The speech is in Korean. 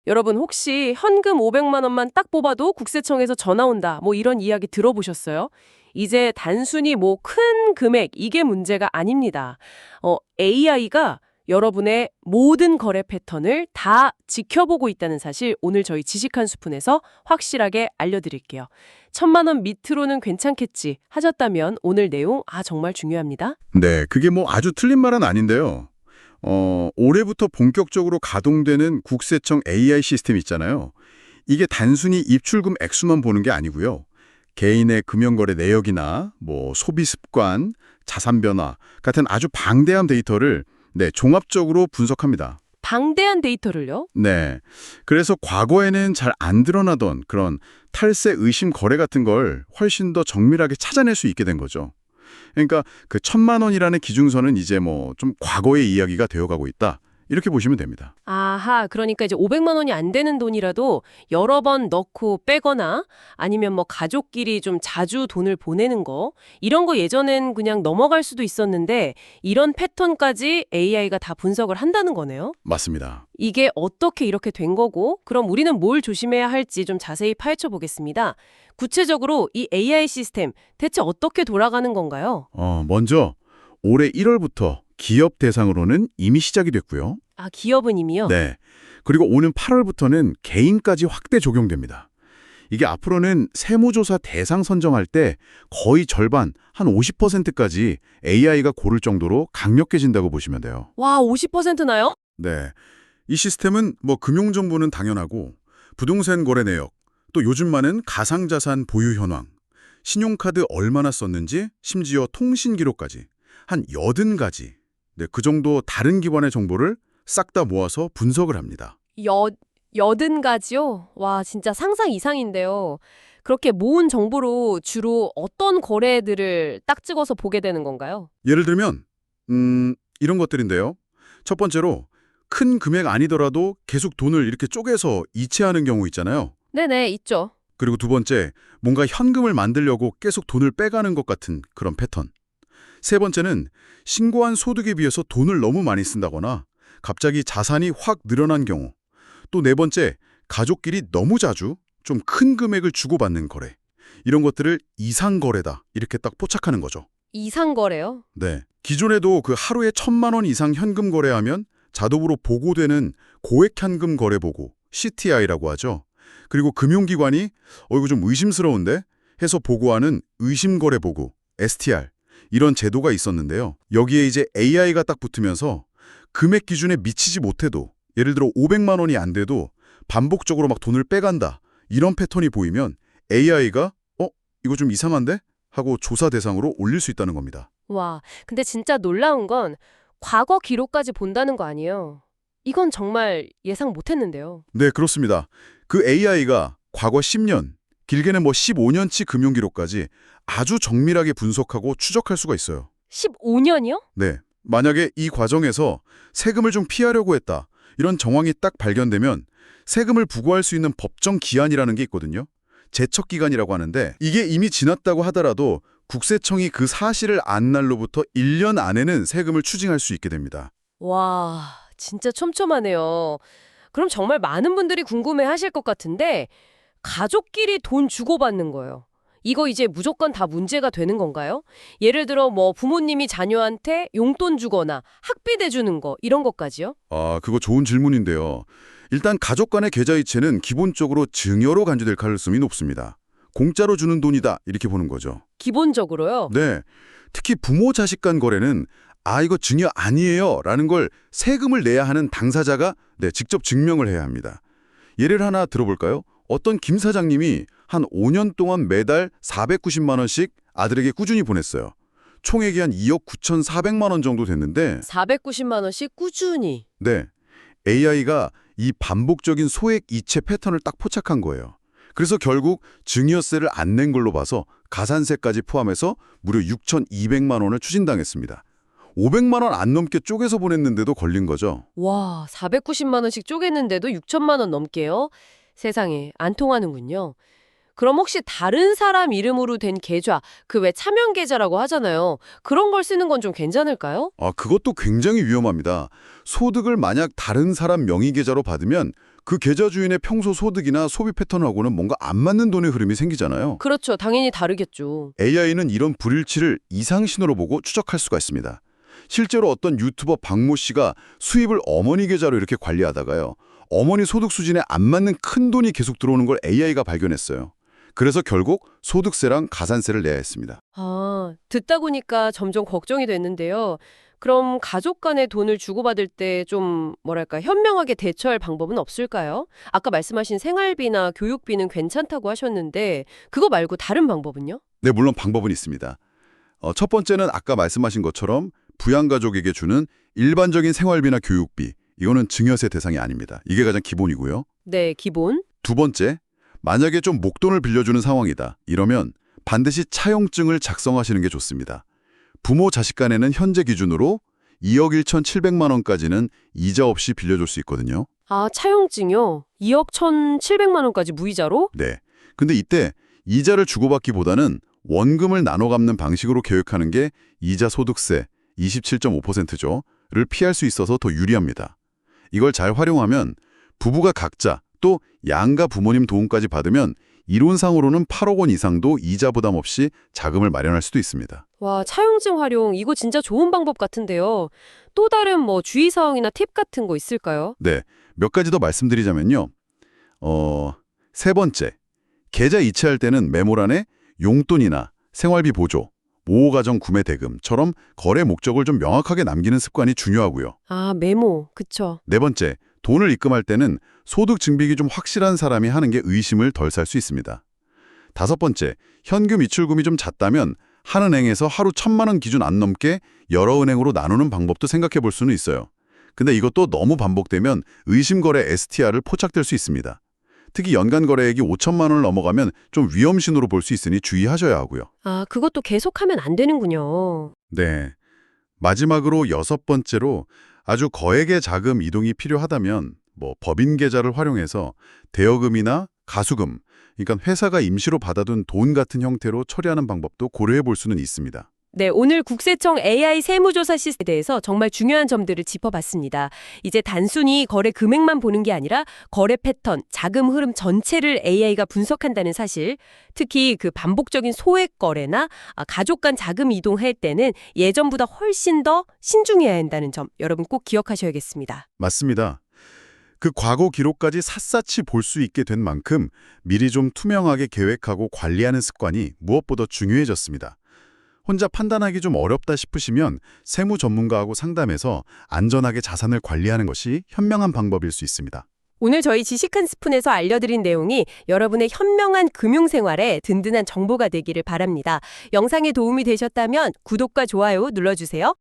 여러분 혹시 현금 500만 원만 딱 뽑아도 국세청에서 전화 온다. 뭐 이런 이야기 들어보셨어요? 이제 단순히 뭐 큰 금액 이게 문제가 아닙니다. AI가 여러분의 모든 거래 패턴을 다 지켜보고 있다는 사실 오늘 저희 지식 한 스푼에서 확실하게 알려드릴게요. 1,000만 원 밑으로는 괜찮겠지 하셨다면 오늘 내용 정말 중요합니다. 네, 그게 뭐 아주 틀린 말은 아닌데요. 올해부터 본격적으로 가동되는 국세청 AI 시스템 있잖아요. 이게 단순히 입출금 액수만 보는 게 아니고요. 개인의 금융거래 내역이나 뭐 소비 습관, 자산 변화 같은 아주 방대한 데이터를 종합적으로 분석합니다. 방대한 데이터를요? 네. 그래서 과거에는 잘 안 드러나던 그런 탈세 의심 거래 같은 걸 훨씬 더 정밀하게 찾아낼 수 있게 된 거죠. 그러니까 그 1,000만 원이라는 기준선은 이제 뭐 좀 과거의 이야기가 되어가고 있다. 이렇게 보시면 됩니다. 아하, 그러니까 이제 500만 원이 안 되는 돈이라도 여러 번 넣고 빼거나 아니면 뭐 가족끼리 좀 자주 돈을 보내는 거 이런 거 예전엔 그냥 넘어갈 수도 있었는데 이런 패턴까지 AI가 다 분석을 한다는 거네요. 맞습니다. 이게 어떻게 이렇게 된 거고 그럼 우리는 뭘 조심해야 할지 좀 자세히 파헤쳐 보겠습니다. 구체적으로 이 AI 시스템 대체 어떻게 돌아가는 건가요? 먼저 올해 1월부터 기업 대상으로는 이미 시작이 됐고요. 기업은 이미요? 네. 그리고 오는 8월부터는 개인까지 확대 적용됩니다. 이게 앞으로는 세무조사 대상 선정할 때 거의 절반, 한 50%까지 AI가 고를 정도로 강력해진다고 보시면 돼요. 와, 50%나요? 네. 이 시스템은 뭐 금융정보는 당연하고 부동산 거래 내역, 또 요즘 많은 가상자산 보유 현황, 신용카드 얼마나 썼는지, 심지어 통신 기록까지 한 80가지, 그 정도 다른 기관의 정보를 싹 다 모아서 분석을 합니다. 80가지요? 와, 진짜 상상 이상인데요. 그렇게 모은 정보로 주로 어떤 거래들을 딱 찍어서 보게 되는 건가요? 예를 들면 이런 것들인데요. 첫 번째로 큰 금액 아니더라도 계속 돈을 이렇게 쪼개서 이체하는 경우 있잖아요. 네네, 있죠. 그리고 두 번째, 뭔가 현금을 만들려고 계속 돈을 빼가는 것 같은 그런 패턴. 세 번째는 신고한 소득에 비해서 돈을 너무 많이 쓴다거나 갑자기 자산이 확 늘어난 경우. 또 네 번째, 가족끼리 너무 자주 좀 큰 금액을 주고받는 거래. 이런 것들을 이상거래다 이렇게 딱 포착하는 거죠. 이상거래요? 네. 기존에도 그 하루에 1,000만 원 이상 현금 거래하면 자동으로 보고되는 고액 현금 거래 보고 CTI라고 하죠. 그리고 금융기관이 이거 좀 의심스러운데 해서 보고하는 의심거래 보고 STR 이런 제도가 있었는데요. 여기에 이제 AI가 딱 붙으면서 금액 기준에 미치지 못해도 예를 들어 500만 원이 안 돼도 반복적으로 막 돈을 빼간다. 이런 패턴이 보이면 AI가 이거 좀 이상한데? 하고 조사 대상으로 올릴 수 있다는 겁니다. 와, 근데 진짜 놀라운 건 과거 기록까지 본다는 거 아니에요. 이건 정말 예상 못했는데요. 네, 그렇습니다. 그 AI가 과거 10년, 길게는 뭐 15년치 금융기록까지 아주 정밀하게 분석하고 추적할 수가 있어요. 15년이요? 네, 만약에 이 과정에서 세금을 좀 피하려고 했다. 이런 정황이 딱 발견되면 세금을 부과할 수 있는 법정 기한이라는 게 있거든요. 제척기간이라고 하는데 이게 이미 지났다고 하더라도 국세청이 그 사실을 안 날로부터 1년 안에는 세금을 추징할 수 있게 됩니다. 와, 진짜 촘촘하네요. 그럼 정말 많은 분들이 궁금해하실 것 같은데 가족끼리 돈 주고받는 거예요. 이거 이제 무조건 다 문제가 되는 건가요? 예를 들어 뭐 부모님이 자녀한테 용돈 주거나 학비 대주는 거 이런 것까지요? 그거 좋은 질문인데요. 일단 가족 간의 계좌이체는 기본적으로 증여로 간주될 가능성이 높습니다. 공짜로 주는 돈이다 이렇게 보는 거죠. 기본적으로요? 네, 특히 부모 자식 간 거래는 이거 증여 아니에요 라는 걸 세금을 내야 하는 당사자가 직접 증명을 해야 합니다. 예를 하나 들어볼까요? 어떤 김 사장님이 한 5년 동안 매달 490만 원씩 아들에게 꾸준히 보냈어요. 총액이 한 2억 9,400만 원 정도 됐는데 490만 원씩 꾸준히. 네, AI가 이 반복적인 소액 이체 패턴을 딱 포착한 거예요. 그래서 결국 증여세를 안 낸 걸로 봐서 가산세까지 포함해서 무려 6,200만 원을 추징당했습니다. 500만 원 안 넘게 쪼개서 보냈는데도 걸린 거죠. 와, 490만 원씩 쪼갰는데도 6천만 원 넘게요? 세상에, 안 통하는군요. 그럼 혹시 다른 사람 이름으로 된 계좌, 그 왜 차명 계좌라고 하잖아요. 그런 걸 쓰는 건 좀 괜찮을까요? 그것도 굉장히 위험합니다. 소득을 만약 다른 사람 명의 계좌로 받으면 그 계좌 주인의 평소 소득이나 소비 패턴하고는 뭔가 안 맞는 돈의 흐름이 생기잖아요. 그렇죠. 당연히 다르겠죠. AI는 이런 불일치를 이상 신호로 보고 추적할 수가 있습니다. 실제로 어떤 유튜버 박모 씨가 수입을 어머니 계좌로 이렇게 관리하다가요. 어머니 소득 수준에 안 맞는 큰 돈이 계속 들어오는 걸 AI가 발견했어요. 그래서 결국 소득세랑 가산세를 내야 했습니다. 아, 듣다 보니까 점점 걱정이 됐는데요. 그럼 가족 간에 돈을 주고받을 때 좀 뭐랄까 현명하게 대처할 방법은 없을까요? 아까 말씀하신 생활비나 교육비는 괜찮다고 하셨는데 그거 말고 다른 방법은요? 네, 물론 방법은 있습니다. 첫 번째는 아까 말씀하신 것처럼 부양가족에게 주는 일반적인 생활비나 교육비, 이거는 증여세 대상이 아닙니다. 이게 가장 기본이고요. 네, 기본. 두 번째, 만약에 좀 목돈을 빌려주는 상황이다. 이러면 반드시 차용증을 작성하시는 게 좋습니다. 부모 자식 간에는 현재 기준으로 2억 1,700만 원까지는 이자 없이 빌려줄 수 있거든요. 아, 차용증요? 2억 1,700만 원까지 무이자로? 네. 근데 이때 이자를 주고받기보다는 원금을 나눠 갚는 방식으로 계획하는 게 이자 소득세 27.5%죠. 를 피할 수 있어서 더 유리합니다. 이걸 잘 활용하면 부부가 각자 또 양가 부모님 도움까지 받으면 이론상으로는 8억 원 이상도 이자 부담 없이 자금을 마련할 수도 있습니다. 와, 차용증 활용 이거 진짜 좋은 방법 같은데요. 또 다른 뭐 주의사항이나 팁 같은 거 있을까요? 네, 몇 가지 더 말씀드리자면요. 세 번째, 계좌 이체할 때는 메모란에 용돈이나 생활비 보조, 모호가정 구매 대금처럼 거래 목적을 좀 명확하게 남기는 습관이 중요하고요. 아, 메모. 그쵸. 네 번째, 돈을 입금할 때는 소득 증빙이 좀 확실한 사람이 하는 게 의심을 덜 살 수 있습니다. 다섯 번째, 현금 이출금이 좀 잦다면 한 은행에서 하루 1,000만 원 기준 안 넘게 여러 은행으로 나누는 방법도 생각해 볼 수는 있어요. 근데 이것도 너무 반복되면 의심거래 STR을 포착될 수 있습니다. 특히 연간 거래액이 5천만 원을 넘어가면 좀 위험 신호로 볼 수 있으니 주의하셔야 하고요. 아, 그것도 계속하면 안 되는군요. 네. 마지막으로 여섯 번째로 아주 거액의 자금 이동이 필요하다면 법인 계좌를 활용해서 대여금이나 가수금, 그러니까 회사가 임시로 받아둔 돈 같은 형태로 처리하는 방법도 고려해 볼 수는 있습니다. 네, 오늘 국세청 AI 세무조사 시스템에 대해서 정말 중요한 점들을 짚어봤습니다. 이제 단순히 거래 금액만 보는 게 아니라 거래 패턴, 자금 흐름 전체를 AI가 분석한다는 사실, 특히 그 반복적인 소액 거래나 가족 간 자금 이동할 때는 예전보다 훨씬 더 신중해야 한다는 점 여러분 꼭 기억하셔야겠습니다. 맞습니다. 그 과거 기록까지 샅샅이 볼 수 있게 된 만큼 미리 좀 투명하게 계획하고 관리하는 습관이 무엇보다 중요해졌습니다. 혼자 판단하기 좀 어렵다 싶으시면 세무 전문가하고 상담해서 안전하게 자산을 관리하는 것이 현명한 방법일 수 있습니다. 오늘 저희 지식 한 스푼에서 알려드린 내용이 여러분의 현명한 금융생활에 든든한 정보가 되기를 바랍니다. 영상에 도움이 되셨다면 구독과 좋아요 눌러주세요.